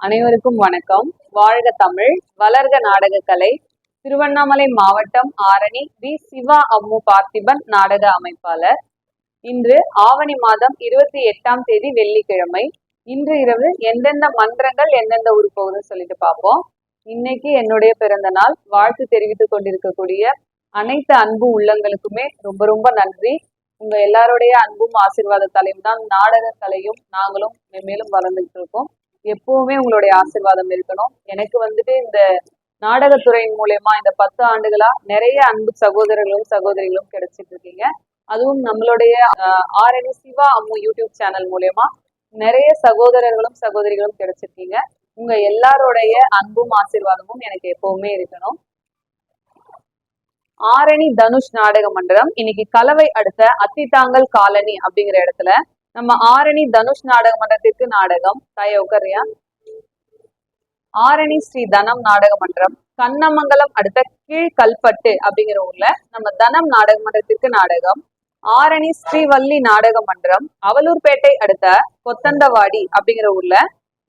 அனைவருக்கும் வணக்கம். வாழ்க தமிழ், வளர்க நாடக கலை. திருவண்ணாமலை மாவட்டம் ஆரணி வி சிவா அம்மு பார்த்திபன் நாடக அமைப்பாளர். இன்று ஆவணி மாதம் 28ஆம் தேதி வெள்ளிக்கிழமை. இன்று இரவு எந்தெந்த மன்றங்கள் எந்தெந்த ஊர் போகுதுன்னு சொல்லிட்டு பார்ப்போம். இன்னைக்கு என்னுடைய பிறந்த நாள். வாழ்த்து தெரிவித்துக் கொண்டிருக்கக்கூடிய அனைத்து அன்பு உள்ளங்களுக்குமே ரொம்ப ரொம்ப நன்றி. உங்க எல்லாருடைய அன்பும் ஆசீர்வாதத்தாலையும் தான் நாடக கலையும் நாங்களும் மேலும் வளர்ந்துட்டு இருக்கோம். எப்பவுமே உங்களுடைய ஆசீர்வாதம் இருக்கணும். எனக்கு வந்துட்டு இந்த நாடகத்துறையின் மூலயமா இந்த 10 ஆண்டுகளா நிறைய அன்பு சகோதரர்களும் சகோதரிகளும் கிடைச்சிட்டு இருக்கீங்க. அதுவும் நம்மளுடைய ஆரணி சிவா அம்மு யூடியூப் சேனல் மூலயமா நிறைய சகோதரர்களும் சகோதரிகளும் கிடைச்சிருக்கீங்க. உங்க எல்லாருடைய அன்பும் ஆசீர்வாதமும் எனக்கு எப்பவுமே இருக்கணும். ஆரணி தனுஷ் நாடக மன்றம் இன்னைக்கு கலவை அடுத்த அத்தித்தாங்கல் காலனி அப்படிங்கிற இடத்துல நம்ம ஆரணி தனுஷ் நாடக மன்றத்திற்கு நாடகம். தாய உட்காரியா. ஆரணி ஸ்ரீ தனம் நாடக மன்றம் கண்ணமங்கலம் அடுத்த கீழ்கல்பட்டு அப்படிங்கிற ஊர்ல நம்ம தனம் நாடக மன்றத்திற்கு நாடகம். ஆரணி ஸ்ரீவள்ளி நாடக மன்றம் அவலூர்பேட்டை அடுத்த கொத்தந்தவாடி அப்படிங்கிற ஊர்ல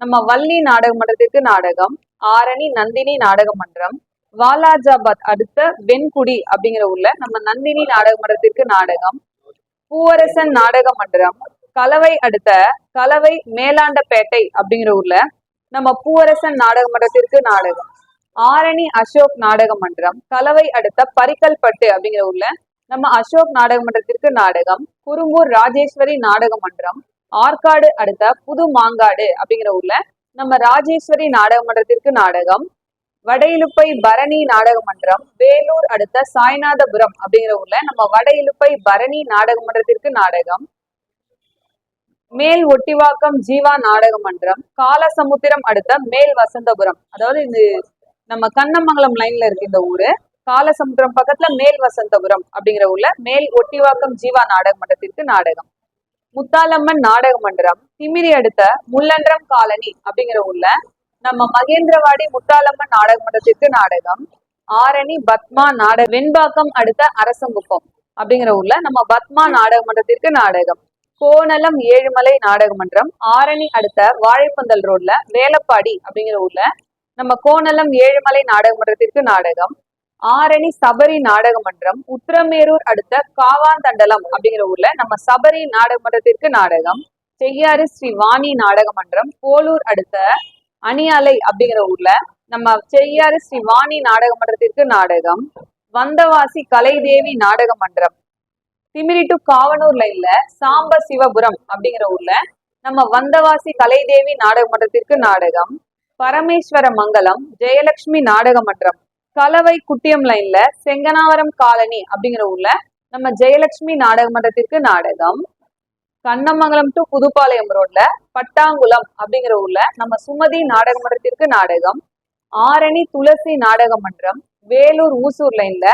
நம்ம வள்ளி நாடக மன்றத்திற்கு நாடகம். ஆரணி நந்தினி நாடக மன்றம் வாலாஜாபாத் அடுத்த வெண்குடி அப்படிங்கிற ஊர்ல நம்ம நந்தினி நாடக மன்றத்திற்கு நாடகம். பூவரசன் நாடக மன்றம் கலவை அடுத்த கலவை மேலாண்டப்பேட்டை அப்படிங்கிற ஊர்ல நம்ம பூவரசன் நாடக மன்றத்திற்கு நாடகம். ஆரணி அசோக் நாடக மன்றம் கலவை அடுத்த பரிக்கல்பட்டு அப்படிங்கிற ஊர்ல நம்ம அசோக் நாடக மன்றத்திற்கு நாடகம். குறும்பூர் ராஜேஸ்வரி நாடக மன்றம் ஆற்காடு அடுத்த புது மாங்காடு அப்படிங்கிற ஊர்ல நம்ம ராஜேஸ்வரி நாடக மன்றத்திற்கு நாடகம். வடையிலுப்பை பரணி நாடக மன்றம் வேலூர் அடுத்த சாய்நாதபுரம் அப்படிங்கிற ஊர்ல நம்ம வடையிலுப்பை பரணி நாடக மன்றத்திற்கு நாடகம். மேல் ஒட்டிவாக்கம் ஜீவா நாடக மன்றம் காலசமுத்திரம் அடுத்த மேல் வசந்தபுரம், அதாவது இது நம்ம கண்ணமங்கலம் லைன்ல இருக்கு இந்த ஊரு. காலசமுத்திரம் பக்கத்துல மேல் வசந்தபுரம் அப்படிங்கிற ஊர்ல மேல் ஒட்டிவாக்கம் ஜீவா நாடக மன்றத்திற்கு நாடகம். முத்தாலம்மன் நாடக மன்றம் திமிரி அடுத்த முள்ளன்றம் காலனி அப்படிங்கிற ஊர்ல நம்ம மகேந்திரவாடி முத்தாலம்மன் நாடக மன்றத்திற்கு நாடகம். ஆரணி பத்மா நாடக வெண்பாக்கம் அடுத்த அரசங்குப்பம் அப்படிங்கிற ஊர்ல நம்ம பத்மா நாடக மன்றத்திற்கு நாடகம். கோணலம் ஏழுமலை நாடக மன்றம் ஆரணி அடுத்த வாழைப்பந்தல் ரோட்ல வேலப்பாடி அப்படிங்கிற ஊர்ல நம்ம கோணலம் ஏழுமலை நாடக மன்றத்திற்கு நாடகம். ஆரணி சபரி நாடக மன்றம் உத்திரமேரூர் அடுத்த காவாந்தண்டலம் அப்படிங்கிற ஊர்ல நம்ம சபரி நாடக மன்றத்திற்கு நாடகம். செய்யாறு ஸ்ரீ வாணி நாடக மன்றம் போலூர் அடுத்த அணியாலை அப்படிங்கிற ஊர்ல நம்ம செய்யாறு ஸ்ரீ வாணி நாடக மன்றத்திற்கு நாடகம். வந்தவாசி கலைதேவி நாடக மன்றம் திமிரி டு காவனூர் லைன்ல சாம்ப சிவபுரம் அப்படிங்கிற ஊர்ல நம்ம வந்தவாசி கலைதேவி நாடக மன்றத்திற்கு நாடகம். பரமேஸ்வர மங்கலம் ஜெயலட்சுமி நாடக மன்றம் கலவை குட்டியம் லைன்ல செங்கனாவரம் காலனி அப்படிங்கிற ஊர்ல நம்ம ஜெயலட்சுமி நாடக மன்றத்திற்கு நாடகம். கண்ணமங்கலம் டு புதுப்பாளையம் ரோட்ல பட்டாங்குளம் அப்படிங்கிற ஊர்ல நம்ம சுமதி நாடக மன்றத்திற்கு நாடகம். ஆரணி துளசி நாடக மன்றம் வேலூர் ஊசூர் லைன்ல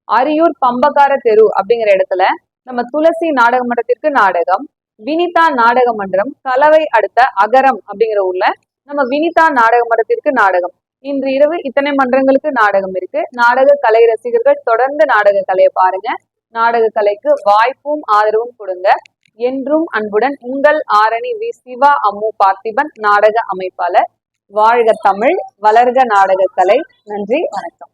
அரியூர் பம்பக்கார தெரு அப்படிங்கிற இடத்துல நம்ம துளசி நாடக மன்றத்திற்கு நாடகம். வினிதா நாடக மன்றம் கலவை அடுத்த அகரம் அப்படிங்கிற ஊர்ல நம்ம வினிதா நாடக மன்றத்திற்கு நாடகம். இன்று இரவு இத்தனை மன்றங்களுக்கு நாடகம் இருக்கு. நாடக கலை ரசிகர்கள் தொடர்ந்து நாடக கலையை பாருங்க. நாடக கலைக்கு வாய்ப்பும் ஆதரவும் கொடுங்க. என்றும் அன்புடன் உங்கள் ஆரணி வி சிவா அம்மு பார்த்திபன் நாடக அமைப்பாளர். வாழ்க தமிழ், வளர்க நாடக கலை. நன்றி, வணக்கம்.